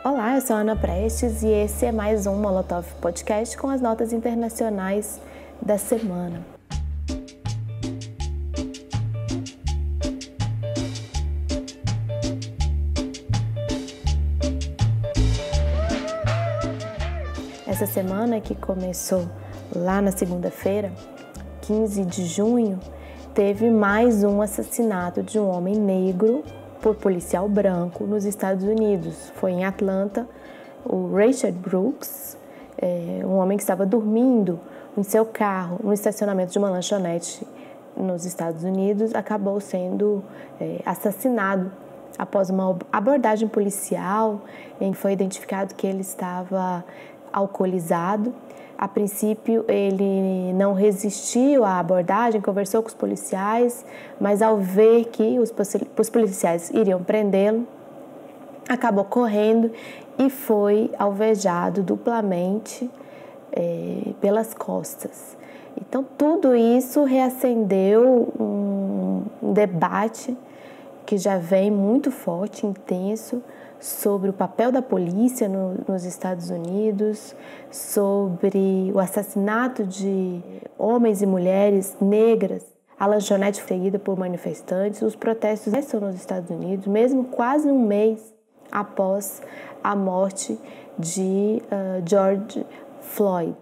Olá, eu sou a Ana Prestes e esse é mais um Molotov Podcast com as notas internacionais da semana. Essa semana que começou lá na segunda-feira, 15 de junho, teve mais um assassinato de um homem negro por policial branco nos Estados Unidos. Foi em Atlanta. O Rayshard Brooks, um homem que estava dormindo em seu carro no estacionamento de uma lanchonete nos Estados Unidos, acabou sendo assassinado após uma abordagem policial em que foi identificado que ele estava alcoolizado. A princípio, ele não resistiu à abordagem, conversou com os policiais, mas ao ver que os policiais iriam prendê-lo, acabou correndo e foi alvejado duplamente pelas costas. Então, tudo isso reacendeu um debate que já vem muito forte, intenso, sobre o papel da polícia nos Estados Unidos, sobre o assassinato de homens e mulheres negras, a lanchonete seguida por manifestantes. Os protestos estão nos Estados Unidos, mesmo quase um mês após a morte de George Floyd.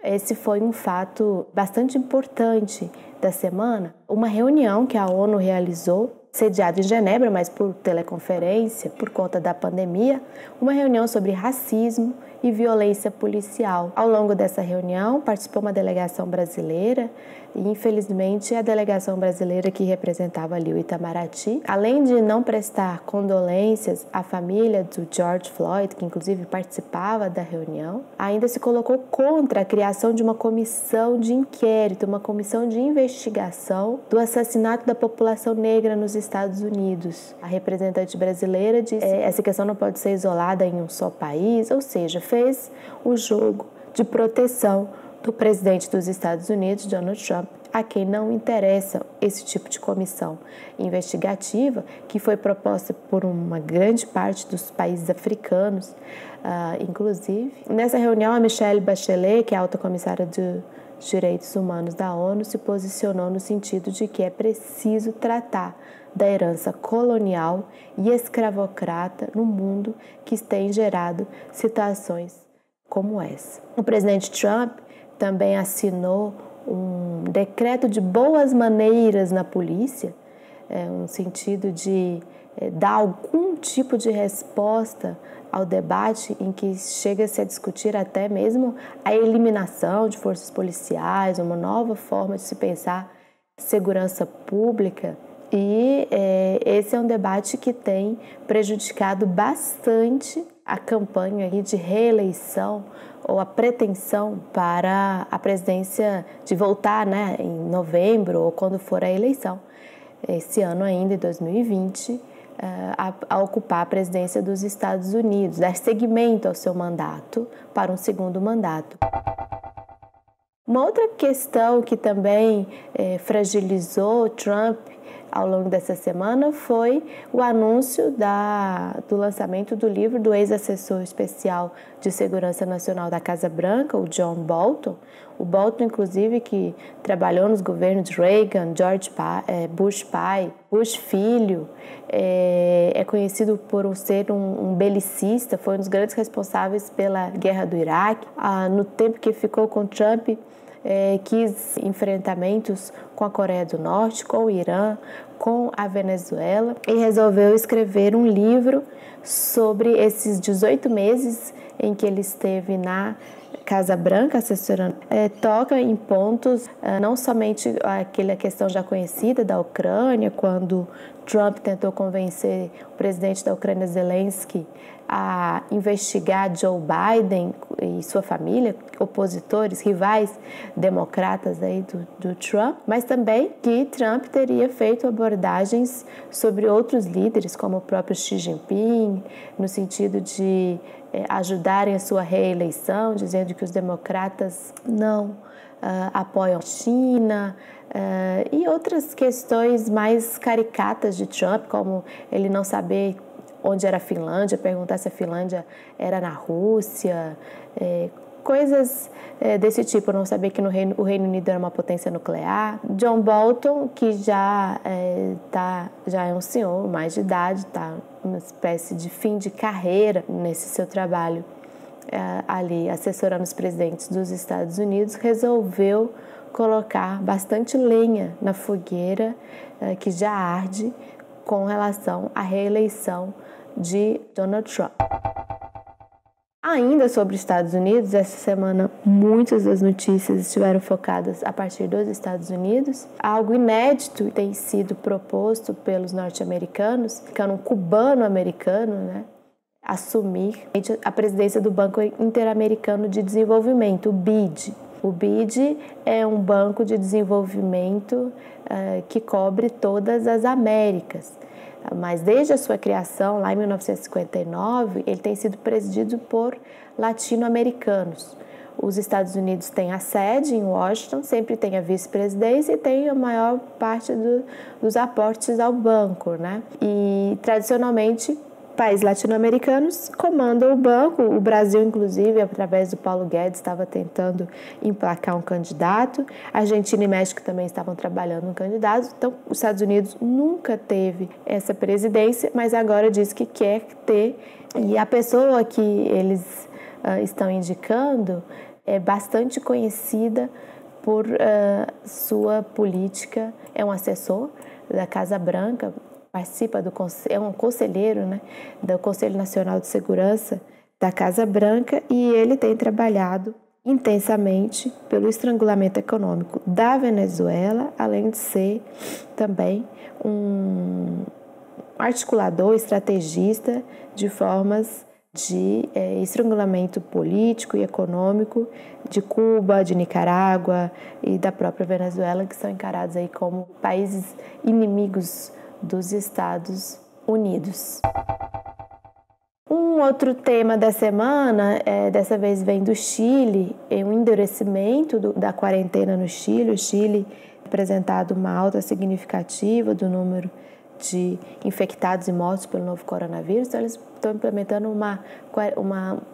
Esse foi um fato bastante importante da semana, uma reunião que a ONU realizou, sediada em Genebra, mas por teleconferência, por conta da pandemia, uma reunião sobre racismo e violência policial. Ao longo dessa reunião, participou uma delegação brasileira e, infelizmente, a delegação brasileira que representava ali o Itamaraty, além de não prestar condolências à família do George Floyd, que inclusive participava da reunião, ainda se colocou contra a criação de uma comissão de inquérito, uma comissão de investigação do assassinato da população negra nos Estados Unidos. A representante brasileira disse que essa questão não pode ser isolada em um só país, ou seja, fez o jogo de proteção do presidente dos Estados Unidos, Donald Trump, a quem não interessa esse tipo de comissão investigativa que foi proposta por uma grande parte dos países africanos, inclusive. Nessa reunião, a Michelle Bachelet, que é a alta comissária dos Direitos Humanos da ONU, se posicionou no sentido de que é preciso tratar da herança colonial e escravocrata no mundo que tem gerado situações como essa. O presidente Trump também assinou um decreto de boas maneiras na polícia, no sentido de dar algum tipo de resposta ao debate em que chega-se a discutir até mesmo a eliminação de forças policiais, uma nova forma de se pensar segurança pública. E esse é um debate que tem prejudicado bastante a campanha de reeleição ou a pretensão para a presidência de voltar, em novembro ou quando for a eleição, esse ano ainda, em 2020, a ocupar a presidência dos Estados Unidos, dar seguimento ao seu mandato para um segundo mandato. Uma outra questão que também fragilizou Trump ao longo dessa semana foi o anúncio do lançamento do livro do ex-assessor especial de segurança nacional da Casa Branca, o John Bolton. O Bolton, inclusive, que trabalhou nos governos de Reagan, Bush pai, Bush filho, é conhecido por ser um belicista, foi um dos grandes responsáveis pela guerra do Iraque. No tempo que ficou com Trump, quis enfrentamentos com a Coreia do Norte, com o Irã, com a Venezuela e resolveu escrever um livro sobre esses 18 meses em que ele esteve na Casa Branca assessorando. Toca em pontos, não somente aquela questão já conhecida da Ucrânia, quando Trump tentou convencer o presidente da Ucrânia, Zelensky, a investigar Joe Biden e sua família, opositores, rivais democratas aí do Trump, mas também que Trump teria feito abordagens sobre outros líderes, como o próprio Xi Jinping, no sentido de ajudarem a sua reeleição, dizendo que os democratas não apoiam a China, e outras questões mais caricatas de Trump, como ele não saber onde era a Finlândia, perguntar se a Finlândia era na Rússia, coisas desse tipo. Eu não sabia que o Reino Unido era uma potência nuclear. John Bolton, que já é um senhor, mais de idade, está uma espécie de fim de carreira nesse seu trabalho ali, assessorando os presidentes dos Estados Unidos, resolveu colocar bastante lenha na fogueira que já arde com relação à reeleição de Donald Trump. Ainda sobre os Estados Unidos, essa semana muitas das notícias estiveram focadas a partir dos Estados Unidos. Algo inédito tem sido proposto pelos norte-americanos, que é um cubano-americano, né, assumir a presidência do Banco Interamericano de Desenvolvimento, o BID. O BID é um banco de desenvolvimento que cobre todas as Américas. Mas desde a sua criação, lá em 1959, ele tem sido presidido por latino-americanos. Os Estados Unidos têm a sede em Washington, sempre tem a vice-presidência e tem a maior parte dos aportes ao banco, né? E, tradicionalmente, países latino-americanos comandam o banco. O Brasil, inclusive, através do Paulo Guedes, estava tentando emplacar um candidato. A Argentina e México também estavam trabalhando um candidato. Então, os Estados Unidos nunca teve essa presidência, mas agora diz que quer ter. E a pessoa que eles estão indicando é bastante conhecida por sua política. É um assessor da Casa Branca, participa é um conselheiro, né, do Conselho Nacional de Segurança da Casa Branca, e ele tem trabalhado intensamente pelo estrangulamento econômico da Venezuela, além de ser também um articulador, estrategista de formas de estrangulamento político e econômico de Cuba, de Nicarágua e da própria Venezuela, que são encarados aí como países inimigos dos Estados Unidos. Um outro tema da semana, dessa vez vem do Chile, é um endurecimento da quarentena no Chile. O Chile tem apresentado uma alta significativa do número de infectados e mortos pelo novo coronavírus. Então, eles estão implementando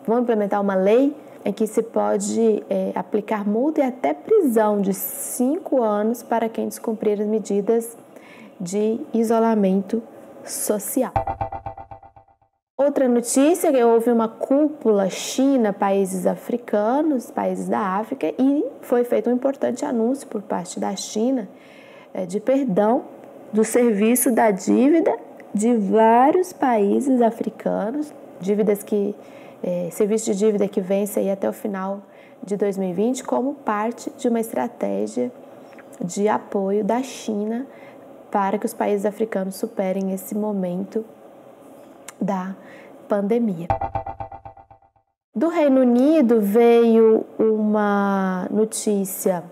vão implementar uma lei em que se pode aplicar multa e até prisão de 5 anos para quem descumprir as medidas de isolamento social. Outra notícia, que houve uma cúpula China, países africanos, países da África, e foi feito um importante anúncio por parte da China de perdão do serviço da dívida de vários países africanos, serviço de dívida que vence aí até o final de 2020, como parte de uma estratégia de apoio da China para que os países africanos superem esse momento da pandemia. Do Reino Unido veio uma notícia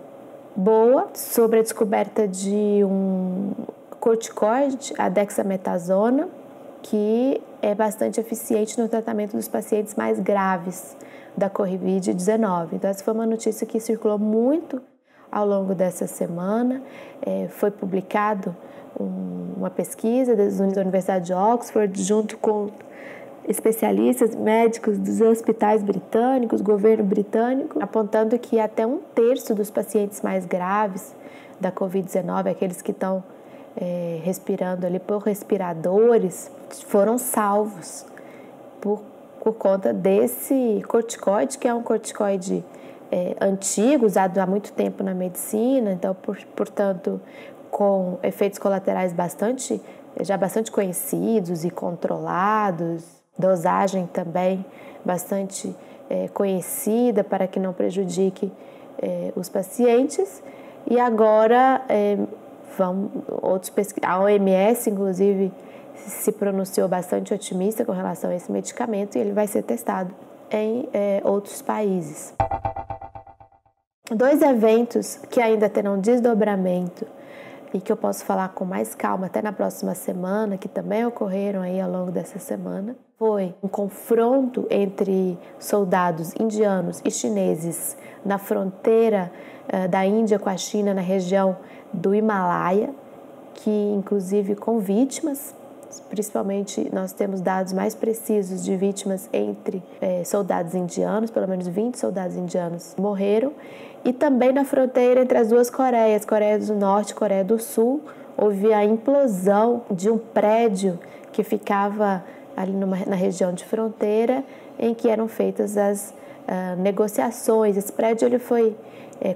boa sobre a descoberta de um corticoide, a dexametasona, que é bastante eficiente no tratamento dos pacientes mais graves da Covid-19. Então, essa foi uma notícia que circulou muito ao longo dessa semana. Foi publicado uma pesquisa da Universidade de Oxford, junto com especialistas médicos dos hospitais britânicos, governo britânico, apontando que até 1/3 dos pacientes mais graves da Covid-19, aqueles que estão respirando ali por respiradores, foram salvos por conta desse corticoide, que é um corticoide antigo, usado há muito tempo na medicina, então, portanto, com efeitos colaterais já bastante conhecidos e controlados, dosagem também bastante conhecida para que não prejudique os pacientes. E agora a OMS, inclusive, se pronunciou bastante otimista com relação a esse medicamento, e ele vai ser testado em outros países. 2 eventos que ainda terão desdobramento e que eu posso falar com mais calma até na próxima semana, que também ocorreram aí ao longo dessa semana, foi um confronto entre soldados indianos e chineses na fronteira da Índia com a China, na região do Himalaia, que inclusive com vítimas. Principalmente, nós temos dados mais precisos de vítimas entre soldados indianos, pelo menos 20 soldados indianos morreram. E também na fronteira entre as duas Coreias, Coreia do Norte e Coreia do Sul, houve a implosão de um prédio que ficava ali na região de fronteira, em que eram feitas as negociações. Esse prédio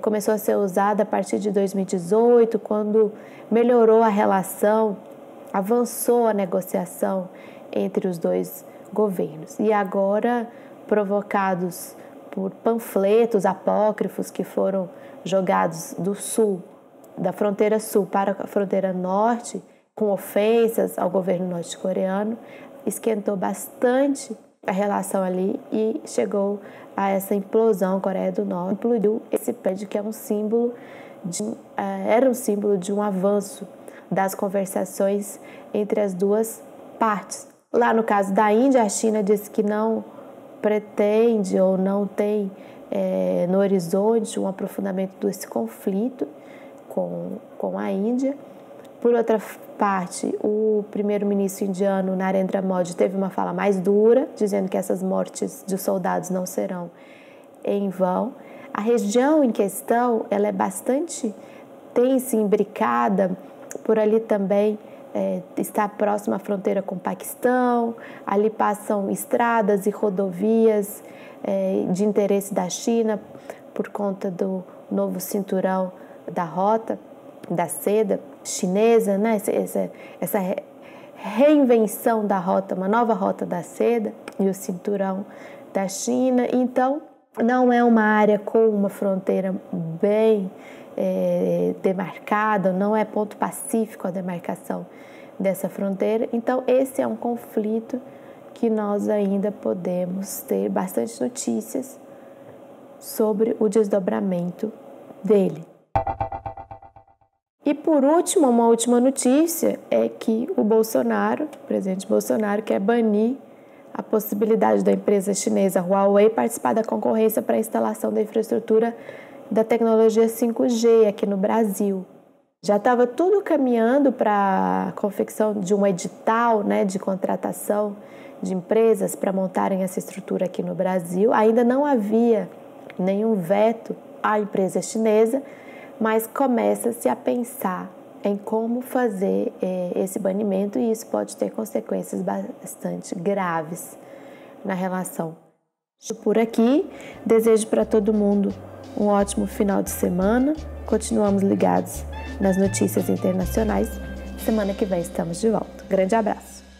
começou a ser usado a partir de 2018, quando melhorou a relação, avançou a negociação entre os dois governos. E agora, provocados por panfletos apócrifos que foram jogados do sul, da fronteira sul para a fronteira norte, com ofensas ao governo norte-coreano, esquentou bastante a relação ali e chegou a essa implosão. A Coreia do Norte implodiu esse prédio, que é um símbolo era um símbolo de um avanço das conversações entre as duas partes. Lá no caso da Índia, a China disse que não pretende ou não tem no horizonte um aprofundamento desse conflito com a Índia. Por outra parte, o primeiro-ministro indiano, Narendra Modi, teve uma fala mais dura, dizendo que essas mortes de soldados não serão em vão. A região em questão, ela é bastante tensa, imbricada, por ali também está próxima à fronteira com o Paquistão, ali passam estradas e rodovias de interesse da China, por conta do novo cinturão da rota da seda chinesa, né? Essa reinvenção da rota, uma nova rota da seda e o cinturão da China. Então, não é uma área com uma fronteira bem demarcada, não é ponto pacífico a demarcação dessa fronteira. Então, esse é um conflito que nós ainda podemos ter bastante notícias sobre o desdobramento dele. E por último, uma última notícia é que o presidente Bolsonaro, quer banir a possibilidade da empresa chinesa Huawei participar da concorrência para a instalação da infraestrutura da tecnologia 5G aqui no Brasil. Já estava tudo caminhando para a confecção de um edital, né, de contratação de empresas para montarem essa estrutura aqui no Brasil. Ainda não havia nenhum veto à empresa chinesa, mas começa-se a pensar em como fazer esse banimento, e isso pode ter consequências bastante graves na relação. Por aqui, desejo para todo mundo um ótimo final de semana. Continuamos ligados nas notícias internacionais. Semana que vem estamos de volta. Grande abraço!